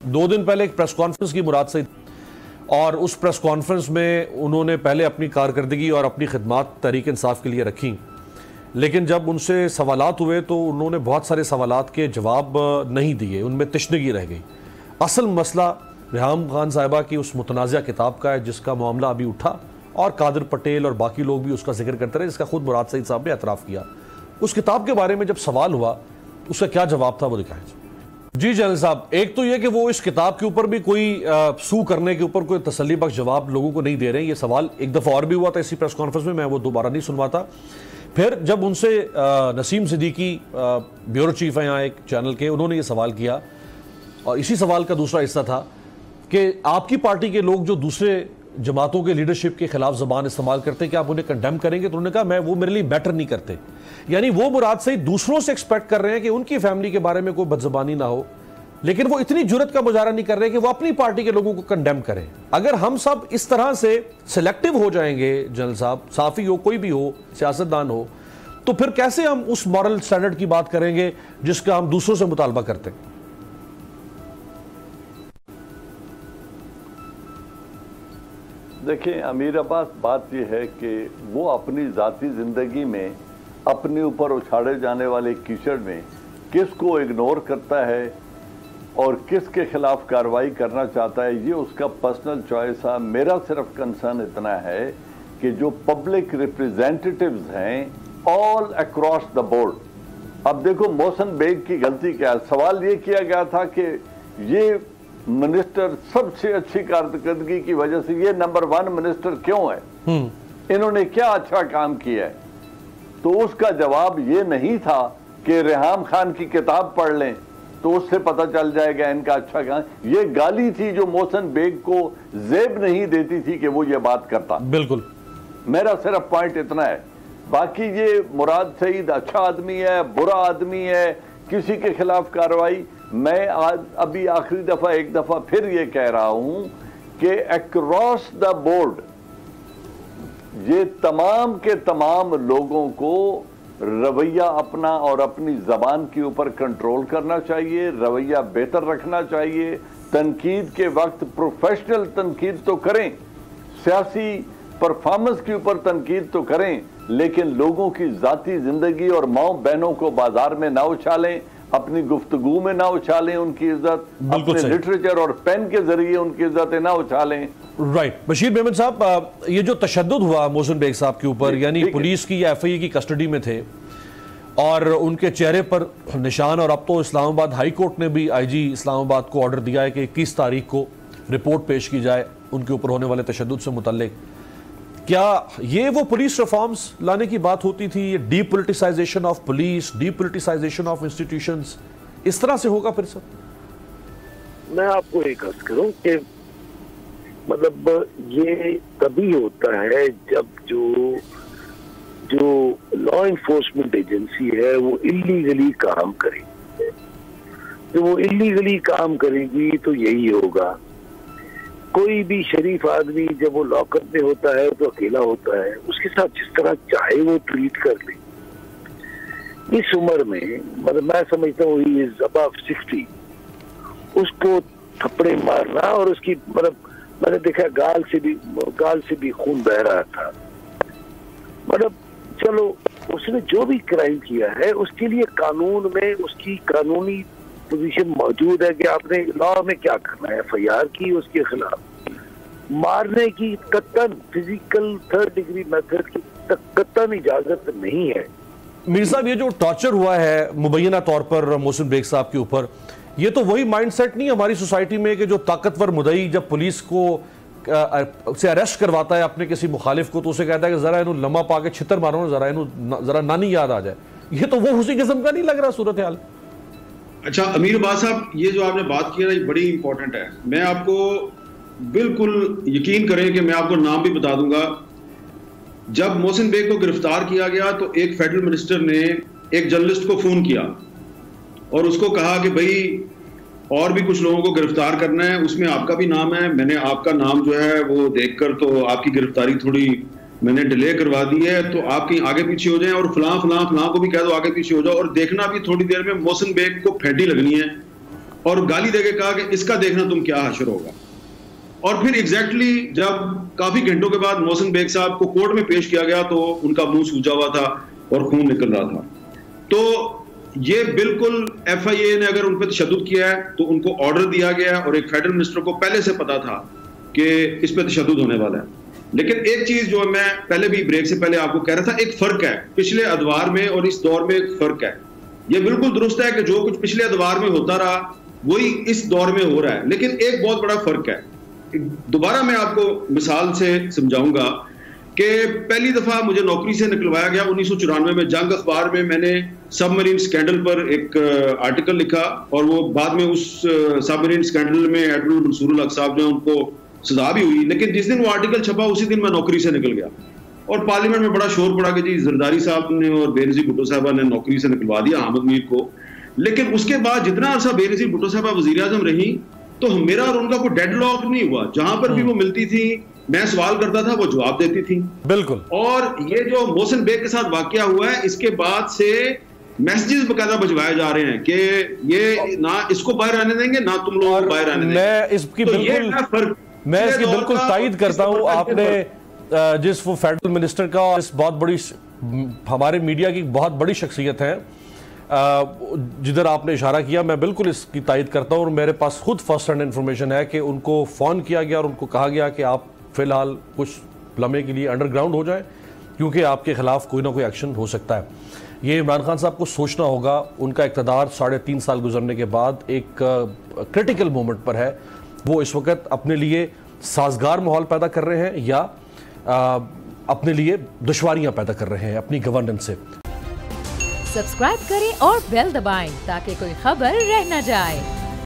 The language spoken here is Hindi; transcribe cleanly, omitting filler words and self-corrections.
2 दिन पहले एक प्रेस कॉन्फ्रेंस की मुराद से, और उस प्रेस कॉन्फ्रेंस में उन्होंने पहले अपनी कारकर्दगी और अपनी खिदमात तहरीक इंसाफ के लिए रखी, लेकिन जब उनसे सवालात हुए तो उन्होंने बहुत सारे सवालात के जवाब नहीं दिए, उनमें तशनगी रह गई। असल मसला रेहाम खान साहिबा की उस मुतनाज़ा किताब का है जिसका मामला अभी उठा, और कादिर पटेल और बाकी लोग भी उसका जिक्र करते रहे, जिसका खुद मुराद सईद साहब ने एतराफ़ किया। उस किताब के बारे में जब सवाल हुआ उसका क्या जवाब था वो दिखाएं जी जनरल साहब। एक तो ये कि वो इस किताब के ऊपर भी कोई सू करने के ऊपर कोई तसल्ली बख्श जवाब लोगों को नहीं दे रहे हैं। ये सवाल एक दफ़ा और भी हुआ था इसी प्रेस कॉन्फ्रेंस में, मैं वो दोबारा नहीं सुनवाता। फिर जब उनसे नसीम सिद्दीकी ब्यूरो चीफ हैं यहाँ एक चैनल के, उन्होंने ये सवाल किया, और इसी सवाल का दूसरा हिस्सा था कि आपकी पार्टी के लोग जो दूसरे जमातों के लीडरशिप के खिलाफ ज़बान इस्तेमाल करते हैं, क्या आप उन्हें कंडेम करेंगे? तो उन्होंने कहा मैं, वो मेरे लिए मैटर नहीं करते। यानी वो मुराद से दूसरों से एक्सपेक्ट कर रहे हैं कि उनकी फैमिली के बारे में कोई बदज़बानी ना हो, लेकिन वो इतनी जुर्रत का मुजाहरा नहीं कर रहे कि वो अपनी पार्टी के लोगों को कंडेम करें। अगर हम सब इस तरह से सिलेक्टिव हो जाएंगे जनरल साहब, साफ़ी हो, कोई भी हो, सियासतदान हो, तो फिर कैसे हम उस मॉरल स्टैंडर्ड की बात करेंगे जिसका हम दूसरों से मुतालबा करते हैं? देखिए अमीर अब्बास, बात यह है कि वो अपनी ज़ाती ज़िंदगी में अपने ऊपर उछाड़े जाने वाले कीचड़ में किसको इग्नोर करता है और किसके खिलाफ कार्रवाई करना चाहता है, ये उसका पर्सनल चॉइस है। मेरा सिर्फ कंसर्न इतना है कि जो पब्लिक रिप्रेजेंटेटिव्स हैं ऑल अक्रॉस द बोर्ड, अब देखो मोहसिन बेग की गलती क्या है। सवाल ये किया गया था कि ये मिनिस्टर सबसे अच्छी कारकर्दगी की वजह से ये नंबर 1 मिनिस्टर क्यों है, इन्होंने क्या अच्छा काम किया है? तो उसका जवाब ये नहीं था कि रेहाम खान की किताब पढ़ लें तो उससे पता चल जाएगा इनका अच्छा काम। ये गाली थी जो मोहसिन बेग को जेब नहीं देती थी कि वो ये बात करता। बिल्कुल, मेरा सिर्फ पॉइंट इतना है। बाकी ये मुराद सईद अच्छा आदमी है, बुरा आदमी है, किसी के खिलाफ कार्रवाई, मैं आज अभी आखिरी दफा एक दफा फिर ये कह रहा हूं कि अक्रॉस द बोर्ड ये तमाम के तमाम लोगों को रवैया अपना और अपनी जबान के ऊपर कंट्रोल करना चाहिए, रवैया बेहतर रखना चाहिए। तनकीद के वक्त प्रोफेशनल तनकीद तो करें, सियासी परफॉर्मेंस के ऊपर तनकीद तो करें, लेकिन लोगों की जाती जिंदगी और माओ बहनों को बाजार में ना उछालें, अपनी गुफ्तगू में ना उछालें उनकी इज्जत, अपने लिटरेचर और पेन के जरिए उनकी इज्जत ना उछालें। राइट। बशीर मेमन साहब, ये जो तशद्दुद हुआ मोहसिन बेग साहब के ऊपर, यानी पुलिस की या FIA की कस्टडी में थे और उनके चेहरे पर निशान, और अब तो इस्लामाबाद हाई कोर्ट ने भी IG इस्लामाबाद को ऑर्डर दिया है कि 21 तारीख को रिपोर्ट पेश की जाए उनके ऊपर होने वाले तशद्दुद से मुतल्लिक। क्या ये वो पुलिस रिफॉर्म्स लाने की बात होती थी? ये डीपोलिटिसाइजेशन ऑफ पुलिस, डीपोलिटिसाइजेशन ऑफ इंस्टीट्यूशंस, इस तरह से होगा फिर? सर मैं आपको एक अर्ज करूं कि मतलब ये तभी होता है जब जो लॉ इन्फोर्समेंट एजेंसी है वो इल्लीगली काम करेगी। तो वो इल्लीगली काम करेगी तो यही होगा। कोई भी शरीफ आदमी जब वो लॉकअप में होता है तो अकेला होता है, उसके साथ जिस तरह चाहे वो ट्रीट कर ले। इस उम्र में मतलब मैं समझता हूँ ही इज अबव 60, उसको थप्पड़े मारना और उसकी मतलब मैंने देखा गाल से भी खून बह रहा था। मतलब चलो उसने जो भी क्राइम किया है उसके लिए कानून में उसकी कानूनी पोजीशन मौजूद है कि आपने लॉ में क्या करना है। FIR की उसके खिलाफ, मारने की कतन फिजिकल 3rd डिग्री मेथड की कतन इजाजत नहीं है। मीर साहब, ये जो टॉर्चर हुआ है मुबैना तौर पर मोहसिन बेग साहब के ऊपर, ये तो वही माइंडसेट नहीं हमारी सोसाइटी में कि जो ताकतवर मुदई जब पुलिस को से अरेस्ट करवाता है अपने किसी मुखालिफ को, तो उसे कहता है कि जरा इन्हों लम्हा पा के छितर मारो, जरा नानी याद आ जाए। ये तो वो उसी किस्म का नहीं लग रहा सूरत हाल। अच्छा अमीर अब्बास साहब, ये जो आपने बात की है ये बड़ी इंपॉर्टेंट है। मैं आपको बिल्कुल यकीन करें कि मैं आपको नाम भी बता दूंगा। जब मोहसिन बेग को गिरफ्तार किया गया तो एक फेडरल मिनिस्टर ने एक जर्नलिस्ट को फोन किया और उसको कहा कि भाई और भी कुछ लोगों को गिरफ्तार करना है, उसमें आपका भी नाम है। मैंने आपका नाम जो है वो देखकर तो आपकी गिरफ्तारी थोड़ी मैंने डिले करवा दी है, तो आप कहीं आगे पीछे हो जाएं और फलां को भी कह दो आगे पीछे हो जाओ, और देखना भी थोड़ी देर में मोहसिन बेग को फेंटी लगनी है और गाली देके कहा कि इसका देखना तुम क्या हशर होगा। और फिर एग्जैक्टली जब काफी घंटों के बाद मोहसिन बेग साहब को कोर्ट में पेश किया गया तो उनका मुंह सूजा हुआ था और खून निकल रहा था। तो ये बिल्कुल FIA ने अगर उन पर तशद्दुद किया है तो उनको ऑर्डर दिया गया और एक फेडरल मिनिस्टर को पहले से पता था कि इस पर तशद्दुद होने वाला है। लेकिन एक चीज जो मैं पहले भी ब्रेक से पहले आपको कह रहा था, एक फर्क है पिछले अदवार में और इस दौर में, एक फर्क है। ये बिल्कुल दुरुस्त है कि जो कुछ पिछले अदवार में होता रहा वही इस दौर में हो रहा है, लेकिन एक बहुत बड़ा फर्क है। दोबारा मैं आपको मिसाल से समझाऊंगा कि पहली दफा मुझे नौकरी से निकलवाया गया 1994 में। जंग अखबार में मैंने सबमरीन स्कैंडल पर एक आर्टिकल लिखा और वो बाद में उस सबमरीन स्कैंडल में एडमिरल मंसूरुल हक साहब ने उनको सजा भी हुई। लेकिन जिस दिन वो आर्टिकल छपा उसी दिन मैं नौकरी से निकल गया और पार्लियामेंट में बड़ा शोर पड़ा कि जी जरदारी साहब ने और बेनजीर भुट्टो साहबा ने नौकरी से निकलवा दिया अहमद मीर को। लेकिन उसके बाद जितना अरसा बेनजीर भुट्टो साहबा वजीर आजम रही तो मेरा और उनका कोई डेडलॉक नहीं हुआ। जहां पर भी वो मिलती थी मैं सवाल करता था, वो जवाब देती थी। बिल्कुल। और ये जो मोहसिन बेग के साथ वाकया हुआ है, इसके बाद से मैसेजेस बकायदा भिजवाए जा रहे हैं कि ये ना इसको बाहर आने देंगे ना तुम लोग बाहर आने देंगे। मैं इसकी बिल्कुल तायद करता हूं। आपने जिस वो फेडरल मिनिस्टर का इस बहुत बड़ी हमारे मीडिया की बहुत बड़ी शख्सियत है जिधर आपने इशारा किया, मैं बिल्कुल इसकी तायद करता हूं। और मेरे पास खुद फर्स्ट हैंड इंफॉर्मेशन है कि उनको फ़ोन किया गया और उनको कहा गया कि आप फिलहाल कुछ लम्हे के लिए अंडरग्राउंड हो जाए क्योंकि आपके खिलाफ कोई ना कोई एक्शन हो सकता है। ये इमरान खान साहब को सोचना होगा, उनका इक़्तिदार 3.5 साल गुजरने के बाद एक क्रिटिकल मोमेंट पर है। वो इस वक्त अपने लिए साजगार माहौल पैदा कर रहे हैं या अपने लिए दुश्वारियां पैदा कर रहे हैं अपनी गवर्नेंस से। सब्सक्राइब करें और बेल दबाएं ताकि कोई खबर रह न जाए।